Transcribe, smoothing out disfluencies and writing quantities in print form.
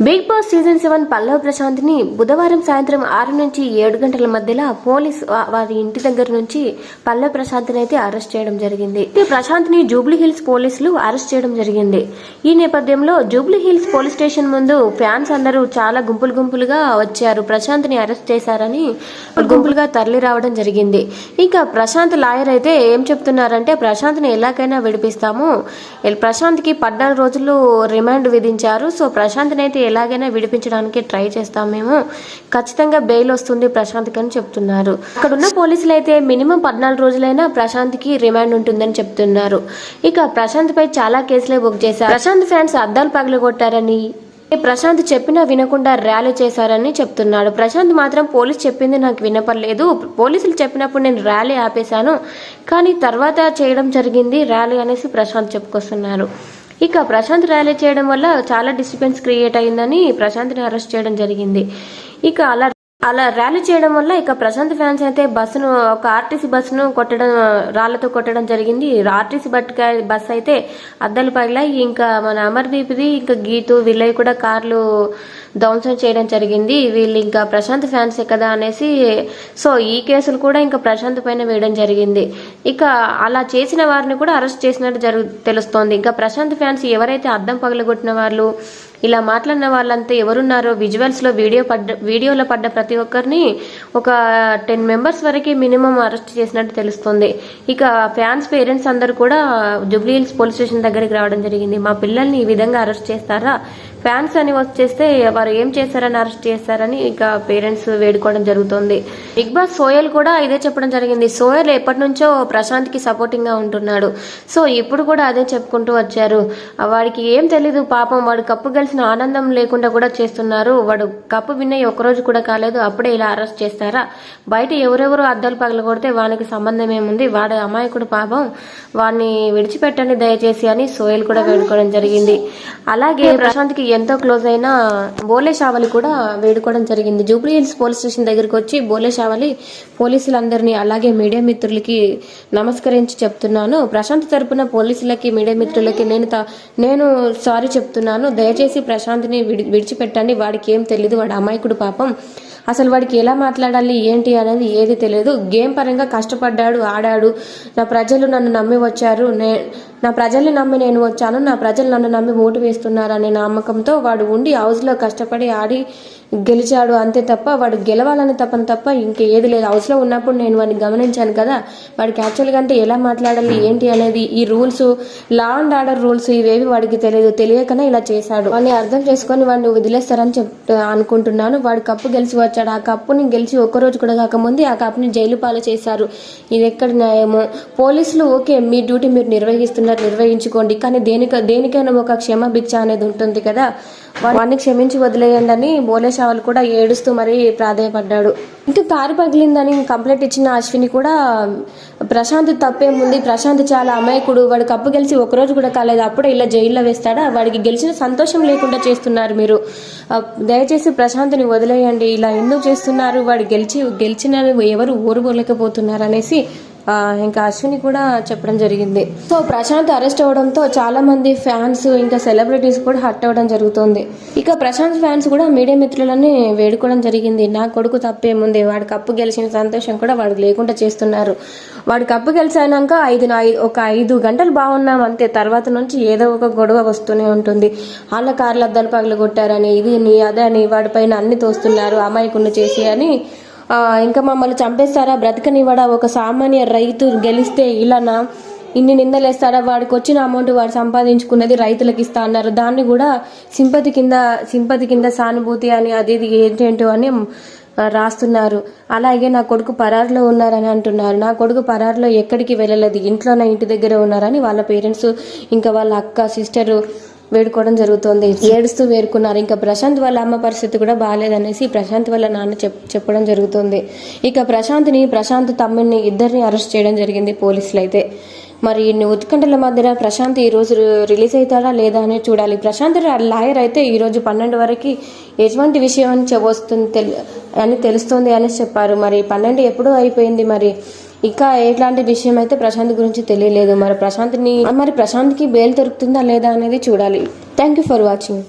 Big Boss season 7 Pallavi Prashanth ని బుధవారం సాయంత్రం 6 నుంచి 7 గంటల మధ్యలో పోలీస్ వారి ఇంటి దగ్గర నుంచి పల్లవ్ ప్రశాంత్ ని అయితే అరెస్ట్ చేయడం జరిగింది. ప్రశాంత్ ని జూబ్లీ హిల్స్ పోలీసులు అరెస్ట్ చేయడం జరిగింది. ఈ నేపథ్యంలో జూబ్లీ హిల్స్ పోలీస్ స్టేషన్ ముందు ఫ్యాన్స్ అందరూ చాలా గుంపులుగా వచ్చారు. ప్రశాంత్ ని అరెస్ట్ చేశారని గుంపులుగా తరలి రావడం జరిగింది. ఇక ప్రశాంత్ లాయర్ అయితే ఏం చెప్తున్నారంటే, ప్రశాంత్ ని ఎలాగైనా విడిపిస్తాము, ప్రశాంత్ కి 14 రోజులు రిమాండ్ విధించారు. సో ప్రశాంత్ ని అయితే ఎలాగైనా విడిపించడానికి ట్రై చేస్తాం, మేము ఖచ్చితంగా బెయిల్ వస్తుంది ప్రశాంత్ అని చెప్తున్నారు. అక్కడ ఉన్న పోలీసులు అయితే మినిమం 14 రోజులైనా ప్రశాంత్ కి రిమాండ్ ఉంటుందని చెప్తున్నారు. ఇక ప్రశాంత్ పై చాలా కేసులే బుక్ చేశారు. ప్రశాంత్ ఫ్యాన్స్ అద్దాలు పగలగొట్టారని, ప్రశాంత్ చెప్పినా వినకుండా ర్యాలీ చేశారని చెప్తున్నాడు. ప్రశాంత్ మాత్రం పోలీసు చెప్పింది నాకు వినపడలేదు, పోలీసులు చెప్పినప్పుడు నేను ర్యాలీ ఆపేశాను, కానీ తర్వాత చేయడం జరిగింది ర్యాలీ అనేసి ప్రశాంత్ చెప్పుకొస్తున్నారు. ఇక ప్రశాంత్ ర్యాలీ చేయడం వల్ల చాలా డిస్టర్బెన్స్ క్రియేట్ అయిందని ప్రశాంత్ని అరెస్ట్ చేయడం జరిగింది. ఇక అలా ర్యాలీ చేయడం వల్ల ఇక ప్రశాంత్ ఫ్యాన్స్ అయితే ఒక ఆర్టీసీ బస్సును రాళ్లతో కొట్టడం జరిగింది. ఆర్టీసీ బస్ అయితే అద్దాలు పగిలాయి. ఇంకా మన అమర్దీప్ది ఇంకా గీతు వీళ్ళవి కూడా కార్లు ధ్వంసం చేయడం జరిగింది. వీళ్ళు ఇంకా ప్రశాంత్ ఫ్యాన్సే కదా అనేసి సో ఈ కేసులు కూడా ఇంకా ప్రశాంత్ పైన వేయడం జరిగింది. ఇక అలా చేసిన వారిని కూడా అరెస్ట్ చేసినట్టు తెలుస్తోంది. ఇంకా ప్రశాంత్ ఫ్యాన్స్ ఎవరైతే అద్దం పగలగొట్టిన వాళ్ళు, ఇలా మాట్లాడిన వాళ్ళంతా ఎవరున్నారో విజువల్స్ లో వీడియోలో పడ్డ ప్రతి ఒక్కరిని ఒక 10 మెంబర్స్ వరకు మినిమం అరెస్ట్ చేసినట్టు తెలుస్తుంది. ఇక ఫ్యాన్స్ పేరెంట్స్ అందరూ కూడా జూబ్లీ హిల్స్ పోలీస్ స్టేషన్ దగ్గరికి రావడం జరిగింది. మా పిల్లల్ని ఈ విధంగా అరెస్ట్ చేస్తారా, ఫ్యాన్స్ అని వచ్చేస్తే వారు ఏం చేశారని అరెస్ట్ చేస్తారని ఇక పేరెంట్స్ వేడుకోవడం జరుగుతుంది. బిగ్ బాస్ సోయల్ కూడా ఇదే చెప్పడం జరిగింది. సోయల్ ఎప్పటి నుంచో ప్రశాంత్ కి సపోర్టింగ్ గా ఉంటున్నాడు. సో ఇప్పుడు కూడా అదే చెప్పుకుంటూ వచ్చారు. వాడికి ఏం తెలీదు పాపం, వాడు కప్పు గెలిచిన ఆనందం లేకుండా కూడా చేస్తున్నారు. వాడు కప్పు విన్న ఒక్కరోజు కూడా కాలేదు, అప్పుడే ఇలా అరెస్ట్ చేస్తారా, బయట ఎవరెవరు అద్దాలు పగలగొడితే వానికి సంబంధం ఏముంది, వాడు అమాయకుడు పాపం, వాడిని విడిచిపెట్టండి దయచేసి అని సోయల్ కూడా వేడుకోవడం జరిగింది. అలాగే ప్రశాంత్ కి ఎంతో క్లోజ్ అయిన బోలే షావలి కూడా వేడుకోవడం జరిగింది. జూబ్లీ హిల్స్ పోలీస్ స్టేషన్ దగ్గరకు వచ్చి బోలే షావలి పోలీసులందరినీ అలాగే మీడియా మిత్రులకి నమస్కరించి చెప్తున్నాను, ప్రశాంత్ తరపున పోలీసులకి మీడియా మిత్రులకి నేను సారీ చెప్తున్నాను, దయచేసి ప్రశాంత్ని విడిచిపెట్టండి, వాడికి ఏం తెలీదు, వాడు అమాయకుడు పాపం, అసలు వాడికి ఎలా మాట్లాడాలి ఏంటి అనేది ఏది తెలియదు, గేమ్ పరంగా కష్టపడ్డాడు, ఆడాడు, నా ప్రజలు నన్ను నమ్మి వచ్చారు, నా ప్రజల్ని నమ్మి నేను వచ్చాను, నా ప్రజలు నన్ను నమ్మి ఓటు వేస్తున్నారు అనే నమ్మకంతో వాడు ఉండి హౌస్లో కష్టపడి ఆడి గెలిచాడు అంతే తప్ప వాడు గెలవాలని తప్ప ఇంకేది లేదు. హౌస్లో ఉన్నప్పుడు నేను వాడిని గమనించాను కదా, వాడికి యాక్చువల్గా అంటే ఎలా మాట్లాడాలి ఏంటి అనేది, ఈ rules, law and order rules ఇవేవి వాడికి తెలియకనే ఇలా చేశాడు, వాడిని అర్థం చేసుకొని వాడిని వదిలేస్తారని అనుకుంటున్నాను. వాడు కప్పు గెలిచి వచ్చాడు, ఆ కప్పుని గెలిచి ఒక్కరోజు కూడా కాకముందే ఆ కప్పుని జైలు పాలు చేశారు. ఇది ఎక్కడ న్యాయమో? పోలీసులు ఓకే మీ డ్యూటీ మీరు నిర్వహించుకోండి, కానీ దేనికైనా ఒక క్షమాభిక్ష అనేది ఉంటుంది కదా, వాడిని క్షమించి వదిలేయండి అని బోలే షావల్ కూడా ఏడుస్తూ మరీ ప్రాధాయపడ్డాడు. ఇంకా కారు పగిలిందని కంప్లైంట్ ఇచ్చిన అశ్విని కూడా ప్రశాంత్ తప్పేముంది, ప్రశాంత్ చాలా అమాయకుడు, వాడు కప్పు గెలిచి ఒకరోజు కూడా కాలేదు, అప్పుడే ఇలా జైల్లో వేస్తాడా, వాడికి గెలిచిన సంతోషం లేకుండా చేస్తున్నారు మీరు, దయచేసి ప్రశాంత్ని వదిలేయండి, ఇలా ఎందుకు చేస్తున్నారు, వాడు గెలిచిన ఎవరు ఓరుకోలేకపోతున్నారు అనేసి ఇంకా అశ్విని కూడా చెప్పడం జరిగింది. సో ప్రశాంత్ అరెస్ట్ అవడంతో చాలా మంది ఫ్యాన్స్ ఇంకా సెలబ్రిటీస్ కూడా హర్ట్ అవ్వడం జరుగుతుంది. ఇక ప్రశాంత్ ఫ్యాన్స్ కూడా మీడియా మిత్రులని వేడుకోవడం జరిగింది, నా కొడుకు తప్పేముంది, వాడి కప్పు గెలిచిన సంతోషం కూడా వాడికి లేకుండా చేస్తున్నారు, వాడి కప్పు గెలిచాక ఒక 5 గంటలు బాగున్నాం అంతే, తర్వాత నుంచి ఏదో ఒక గొడవ వస్తూనే ఉంటుంది, వాళ్ళ కార్ల అద్దాలు పగలగొట్టారని, ఇది నీ అదే అని వాడిపైన అన్ని తోస్తున్నారు అమాయకుడిని చేసి అని, ఇంకా మమ్మల్ని చంపేస్తారా, బ్రతకనివాడా, ఒక సామాన్య రైతు గెలిస్తే ఇలానా, ఇన్ని నిందలేస్తాడా, వాడికి వచ్చిన అమౌంట్ వాడు సంపాదించుకున్నది రైతులకు ఇస్తా అన్నారు, దాన్ని కూడా సింపతి కింద సానుభూతి అని అది ఏంటేంటో అని రాస్తున్నారు. అలాగే నా కొడుకు పరారులో ఉన్నారని అంటున్నారు, నా కొడుకు పరారులో ఎక్కడికి వెళ్ళలేదు, ఇంట్లోనే ఇంటి దగ్గర ఉన్నారని వాళ్ళ పేరెంట్స్ ఇంకా వాళ్ళ అక్క సిస్టరు వేడుకోవడం జరుగుతుంది, ఏడుస్తూ వేడుకున్నారు. ఇంకా ప్రశాంత్ వాళ్ళ అమ్మ పరిస్థితి కూడా బాగాలేదనేసి ప్రశాంత్ వాళ్ళ నాన్న చెప్పడం జరుగుతుంది. ఇక ప్రశాంత్ తమ్ముడిని ఇద్దరిని అరెస్ట్ చేయడం జరిగింది పోలీసులు అయితే. మరి ఇన్ని ఉత్కంఠల మధ్య ప్రశాంత్ ఈ రోజు రిలీజ్ అవుతాడా లేదా అని చూడాలి. ప్రశాంత్ లాయర్ అయితే ఈ రోజు 12 వరకు ఎటువంటి విషయం అని తెలుస్తుంది అని చెప్పారు. మరి 12 ఎప్పుడూ అయిపోయింది, మరి ఇంకా ఎట్లాంటి విషయం అయితే ప్రశాంత్ గురించి తెలియలేదు. మరి ప్రశాంత్కి బెయిల్ దొరుకుతుందా లేదా అనేది చూడాలి. Thank you for watching.